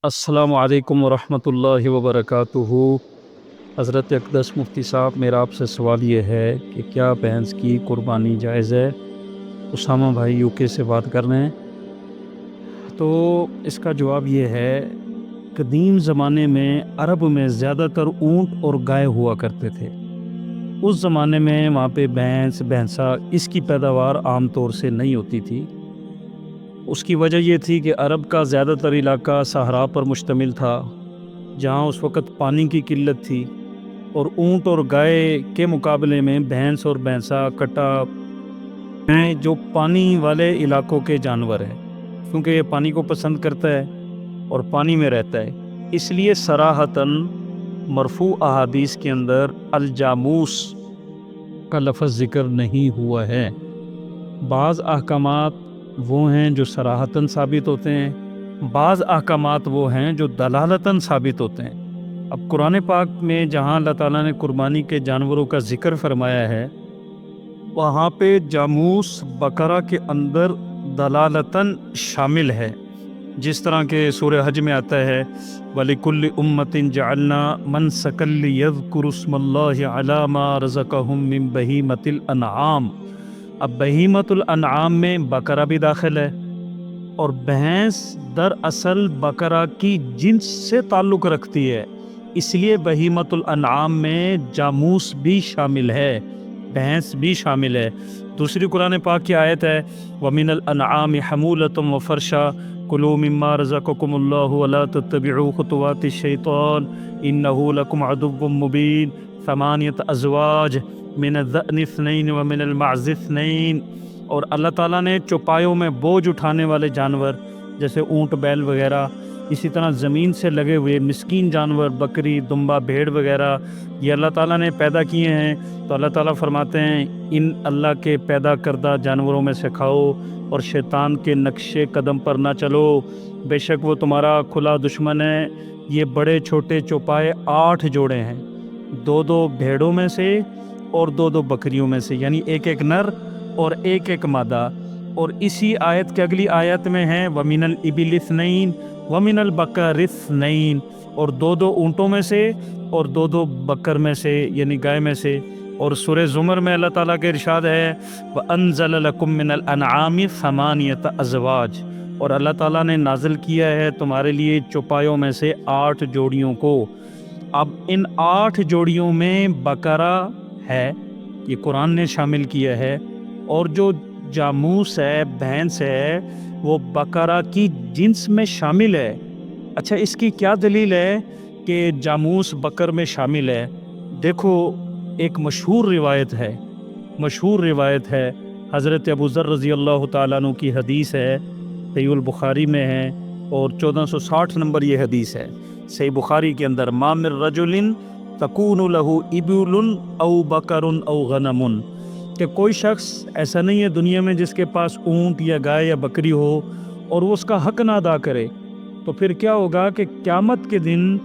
السلام علیکم ورحمۃ اللہ وبرکاتہ۔ حضرت اقدس مفتی صاحب، میرا آپ سے سوال یہ ہے کہ کیا بھینس کی قربانی جائز ہے؟ اسامہ بھائی یو کے سے بات کر رہے ہیں۔ تو اس کا جواب یہ ہے، قدیم زمانے میں عرب میں زیادہ تر اونٹ اور گائے ہوا کرتے تھے۔ اس زمانے میں وہاں پہ بھینسا اس کی پیداوار عام طور سے نہیں ہوتی تھی۔ اس کی وجہ یہ تھی کہ عرب کا زیادہ تر علاقہ صحرا پر مشتمل تھا، جہاں اس وقت پانی کی قلت تھی، اور اونٹ اور گائے کے مقابلے میں بھینس اور بھینسا کٹا ہیں جو پانی والے علاقوں کے جانور ہیں، کیونکہ یہ پانی کو پسند کرتا ہے اور پانی میں رہتا ہے۔ اس لیے صراحتاً مرفوع احادیث کے اندر الجاموس کا لفظ ذکر نہیں ہوا ہے۔ بعض احکامات وہ ہیں جو صراحتاً ثابت ہوتے ہیں، بعض احکامات وہ ہیں جو دلالتاً ثابت ہوتے ہیں۔ اب قرآن پاک میں جہاں اللہ تعالیٰ نے قربانی کے جانوروں کا ذکر فرمایا ہے، وہاں پہ جاموس بقرہ کے اندر دلالتاً شامل ہے، جس طرح کہ سورہ حج میں آتا ہے وَلِكُلِّ أُمَّةٍ جَعَلْنَا مَنْسَكًا لِيَذْكُرُوا اسْمَ اللَّهِ عَلَى مَا رَزَقَهُم مِّن بَهِيمَةِ الْأَنْعَامِ۔ اب بہیمۃ الانعام میں بقرہ بھی داخل ہے، اور بھینس دراصل بقرہ کی جنس سے تعلق رکھتی ہے، اس لیے بہیمۃ الانعام میں جاموس بھی شامل ہے، بھینس بھی شامل ہے۔ دوسری قرآن پاک کی آیت ہے وَمِنَ الْأَنْعَامِ حَمُولَةٌ وَفَرْشًا كُلُوا مِمَّا رَزَقَكُمُ اللَّهُ وَلَا تَتَّبِعُوا خُطُوَاتِ الشَّيْطَانِ إِنَّهُ لَكُمْ عَدُوٌّ مُّبِينٌ ثَمَانِيَةَ أَزْوَاجٍ مِّنَ الذَّأْنِ اثْنَيْنِ وَمِنَ الْمَعْزِ اثْنَيْنِ۔ اور اللہ تعالیٰ نے چوپایوں میں بوجھ اٹھانے والے جانور جیسے اونٹ بیل وغیرہ، اسی طرح زمین سے لگے ہوئے مسکین جانور بکری دمبا بھیڑ وغیرہ، یہ اللہ تعالیٰ نے پیدا کیے ہیں۔ تو اللہ تعالیٰ فرماتے ہیں ان اللہ کے پیدا کردہ جانوروں میں سے کھاؤ اور شیطان کے نقشے قدم پر نہ چلو، بے شک وہ تمہارا کھلا دشمن ہے۔ یہ بڑے چھوٹے چوپائے 8 جوڑے ہیں، 2 بھیڑوں میں سے اور 2 بکریوں میں سے، یعنی ایک نر اور ایک مادہ۔ اور اسی آیت کے اگلی آیت میں ہے وَمِنَ الْإِبِلِ اثْنَيْنِ وَمِنَ الْبَقَرِ اثْنَيْنِ، اور 2 اونٹوں میں سے اور 2 بکر میں سے، یعنی گائے میں سے۔ اور سورہ زمر میں اللہ تعالیٰ کے ارشاد ہے وَأَنزَلَ لَكُم مِّنَ الْأَنْعَامِ ثَمَانِيَةَ أَزْوَاجٍ، اور اللہ تعالیٰ نے نازل کیا ہے تمہارے لیے چوپایوں میں سے 8 جوڑیوں کو۔ اب ان 8 جوڑیوں میں بقرہ ہے، یہ قرآن نے شامل کیا ہے، اور جو جاموس ہے بھینس ہے وہ بقرہ کی جنس میں شامل ہے۔ اچھا، اس کی کیا دلیل ہے کہ جاموس بکر میں شامل ہے؟ دیکھو، ایک مشہور روایت ہے حضرت ابو ذر رضی اللہ تعالیٰ عنہ کی حدیث ہے، صحیح البخاری میں ہے، اور 1460 نمبر یہ حدیث ہے صحیح بخاری کے اندر، ما من رجل تکون لہ ابل او بکر او غنم، کہ کوئی شخص ایسا نہیں ہے دنیا میں جس کے پاس اونٹ یا گائے یا بکری ہو اور وہ اس کا حق نہ ادا کرے۔ تو پھر کیا ہوگا کہ قیامت کے دن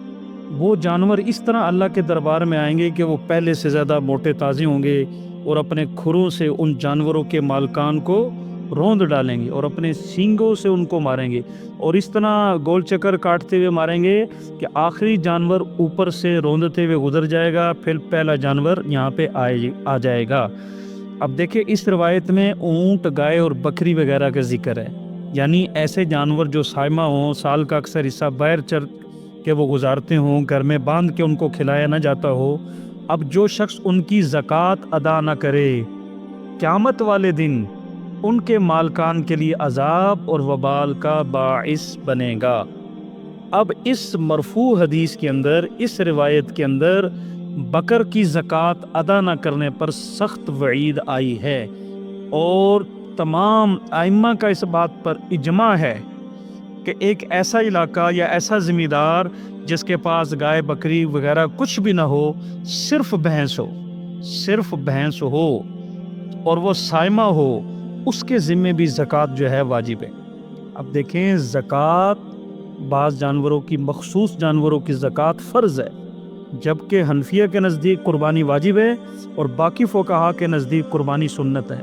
وہ جانور اس طرح اللہ کے دربار میں آئیں گے کہ وہ پہلے سے زیادہ موٹے تازے ہوں گے، اور اپنے کھروں سے ان جانوروں کے مالکان کو روند ڈالیں گے اور اپنے سینگوں سے ان کو ماریں گے، اور اس طرح گول چکر کاٹتے ہوئے ماریں گے کہ آخری جانور اوپر سے روندتے ہوئے گزر جائے گا، پھر پہلا جانور یہاں پہ آ جائے گا۔ اب دیکھیں، اس روایت میں اونٹ گائے اور بکری وغیرہ کا ذکر ہے، یعنی ایسے جانور جو سائمہ ہوں، سال کا اکثر حصہ باہر چر کہ وہ گزارتے ہوں، گھر میں باندھ کے ان کو کھلایا نہ جاتا ہو۔ اب جو شخص ان کی زکوٰۃ ادا نہ کرے، قیامت والے دن ان کے مالکان کے لیے عذاب اور وبال کا باعث بنے گا۔ اب اس مرفوع حدیث کے اندر، اس روایت کے اندر بکر کی زکوٰۃ ادا نہ کرنے پر سخت وعید آئی ہے، اور تمام ائمہ کا اس بات پر اجماع ہے کہ ایک ایسا علاقہ یا ایسا زمیندار جس کے پاس گائے بکری وغیرہ کچھ بھی نہ ہو، صرف بھینس ہو اور وہ سائمہ ہو، اس کے ذمے بھی زکوٰۃ جو ہے واجب ہے۔ اب دیکھیں، زکوٰۃ بعض جانوروں کی، مخصوص جانوروں کی زکوٰۃ فرض ہے، جبکہ حنفیہ کے نزدیک قربانی واجب ہے اور باقی فقہا کے نزدیک قربانی سنت ہے۔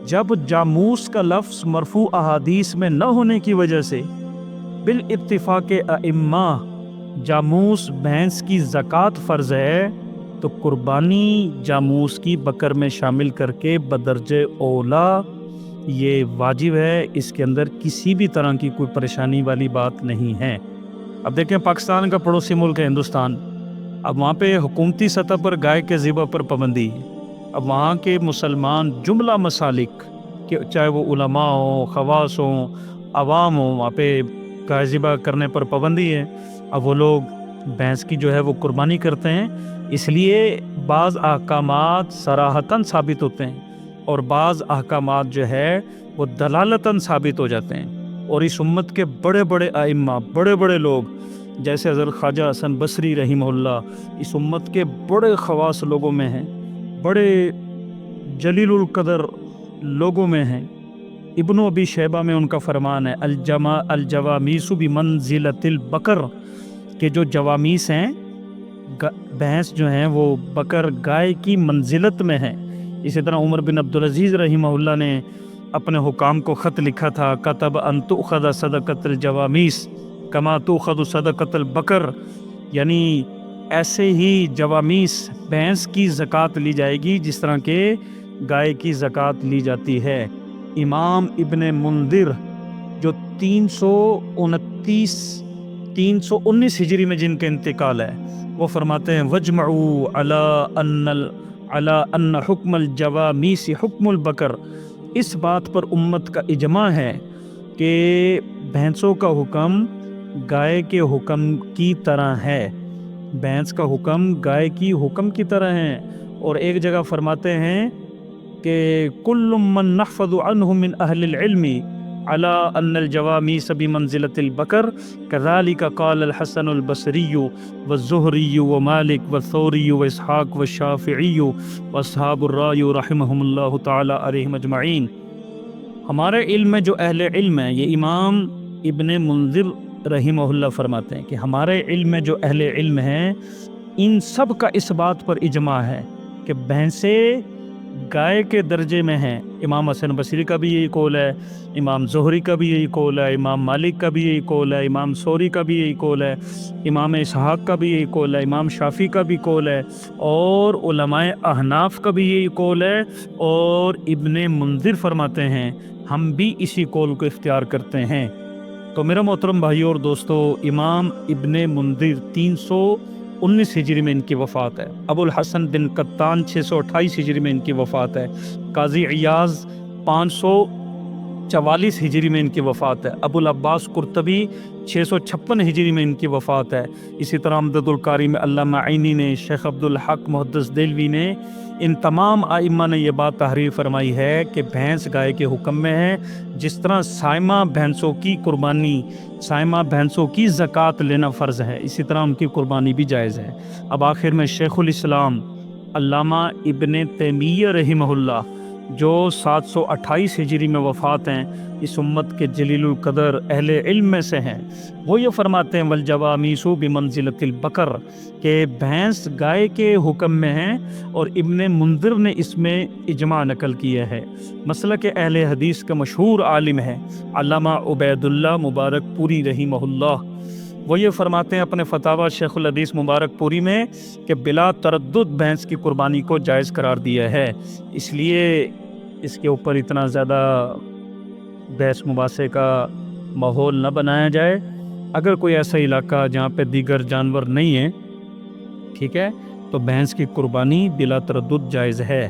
جب جاموس کا لفظ مرفوع احادیث میں نہ ہونے کی وجہ سے بالاتفاق ائمہ جاموس بھینس کی زکوٰۃ فرض ہے تو قربانی جاموس کی بکر میں شامل کر کے بدرجہ اولا یہ واجب ہے، اس کے اندر کسی بھی طرح کی کوئی پریشانی والی بات نہیں ہے۔ اب دیکھیں پاکستان کا پڑوسی ملک ہے ہندوستان، اب وہاں پہ حکومتی سطح پر گائے کے ذبح پر پابندی ہے۔ اب وہاں کے مسلمان جملہ مسالک کہ چاہے وہ علماء ہوں، خواص ہوں، عوام ہوں، وہاں پہ گائے ذبح کرنے پر پابندی ہے۔ اب وہ لوگ بھینس کی جو ہے وہ قربانی کرتے ہیں، اس لیے بعض احکامات صراحتاً ثابت ہوتے ہیں اور بعض احکامات جو ہے وہ دلالتاً ثابت ہو جاتے ہیں، اور اس امت کے بڑے بڑے ائمہ، بڑے بڑے لوگ جیسے حضرت خواجہ حسن بصری رحمہ اللہ اس امت کے بڑے خواص لوگوں میں ہیں، بڑے جلیل القدر لوگوں میں ہیں۔ ابن ابی شیبہ میں ان کا فرمان ہے الجوامیس بمنزلۃ البقر، کہ جو جوامیس ہیں بھینس جو ہیں وہ بکر گائے کی منزلت میں ہیں۔ اسی طرح عمر بن عبدالعزیز رحمہ اللہ نے اپنے حکام کو خط لکھا تھا کتب ان تؤخذ صدقۃ الجوامیس کما تؤخذ صدقۃ البقر، یعنی ایسے ہی جوامیس بھینس کی زکوٰۃ لی جائے گی جس طرح کہ گائے کی زکوٰۃ لی جاتی ہے۔ امام ابن منذر جو 319 ہجری میں جن کا انتقال ہے، وہ فرماتے ہیں وجمعوا علی ان حکم الجوامیس حکم البقر، اس بات پر امت کا اجماع ہے کہ بھینسوں کا حکم گائے کے حکم کی طرح ہے، بھینس کا حکم گائے کی حکم کی طرح ہے۔ اور ایک جگہ فرماتے ہیں کہ کل من نحفظ عنہ من اہل العلم علی ان الجوامیس بمنزلۃ البقر كذلك قال الحسن البصری والزہری ومالک والثوری واسحاق والشافعی واصحاب الرائے رحمہم اللہ تعالی علیہم اجمعین۔ ہمارے علم میں جو اہل علم ہیں، یہ امام ابن منذر رحمہ اللہ فرماتے ہیں کہ ہمارے علم میں جو اہل علم ہیں ان سب کا اس بات پر اجماع ہے کہ بھینسیں گائے کے درجے میں ہیں۔ امام حسن بصری کا بھی یہی قول ہے، امام زہری کا بھی یہی قول ہے، امام مالک کا بھی یہی قول ہے، امام ثوری کا بھی یہی قول ہے، امام اسحاق کا بھی یہی قول ہے، امام شافعی کا بھی قول ہے، اور علماء احناف کا بھی یہی قول ہے، اور ابن منذر فرماتے ہیں ہم بھی اسی قول کو اختیار کرتے ہیں۔ تو میرا محترم بھائیو اور دوستو، امام ابن منذر 319 ہجری میں ان کی وفات ہے، ابو الحسن بن قطان 628 ہجری میں ان کی وفات ہے، قاضی عیاض 544 ہجری میں ان کی وفات ہے، ابو العباس قرطبی 656 ہجری میں ان کی وفات ہے۔ اسی طرح امداد القاری میں علامہ عینی نے، شیخ عبدالحق محدث دہلوی نے، ان تمام ائمہ نے یہ بات تحریر فرمائی ہے کہ بھینس گائے کے حکم میں ہے، جس طرح سائمہ بھینسوں کی قربانی، سائمہ بھینسوں کی زکوٰۃ لینا فرض ہے، اسی طرح ان کی قربانی بھی جائز ہے۔ اب آخر میں شیخ الاسلام علامہ ابن تیمیہ رحمہ اللہ جو 728 ہجری میں وفات ہیں، اس امت کے جلیل القدر اہل علم میں سے ہیں، وہ یہ فرماتے ہیں والجوامیس بمنزلۃ البقر، کہ بھینس گائے کے حکم میں ہیں، اور ابن منذر نے اس میں اجماع نقل کیا ہے۔ مسلک اہل حدیث کا مشہور عالم ہے علامہ عبید اللہ مبارک پوری رحمہ اللہ، وہ یہ فرماتے ہیں اپنے فتاوی شیخ الحدیث مبارک پوری میں کہ بلا تردد بھینس کی قربانی کو جائز قرار دیا ہے، اس لیے اس کے اوپر اتنا زیادہ بحث مباحثے کا ماحول نہ بنایا جائے۔ اگر کوئی ایسا علاقہ جہاں پہ دیگر جانور نہیں ہیں، ٹھیک ہے، تو بھینس کی قربانی بلا تردد جائز ہے۔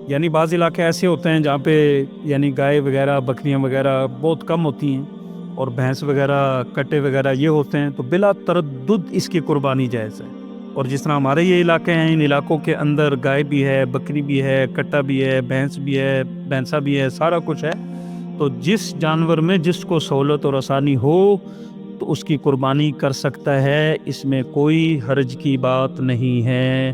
یعنی بعض علاقے ایسے ہوتے ہیں جہاں پہ یعنی گائے وغیرہ بکریاں وغیرہ بہت کم ہوتی ہیں اور بھینس وغیرہ کٹے وغیرہ یہ ہوتے ہیں، تو بلا تردد اس کی قربانی جائز ہے۔ اور جس طرح ہمارے یہ علاقے ہیں، ان علاقوں کے اندر گائے بھی ہے، بکری بھی ہے، کٹا بھی ہے، بھینس بھی ہے، بھینسا بھی ہے، سارا کچھ ہے، تو جس جانور میں جس کو سہولت اور آسانی ہو تو اس کی قربانی کر سکتا ہے، اس میں کوئی حرج کی بات نہیں ہے۔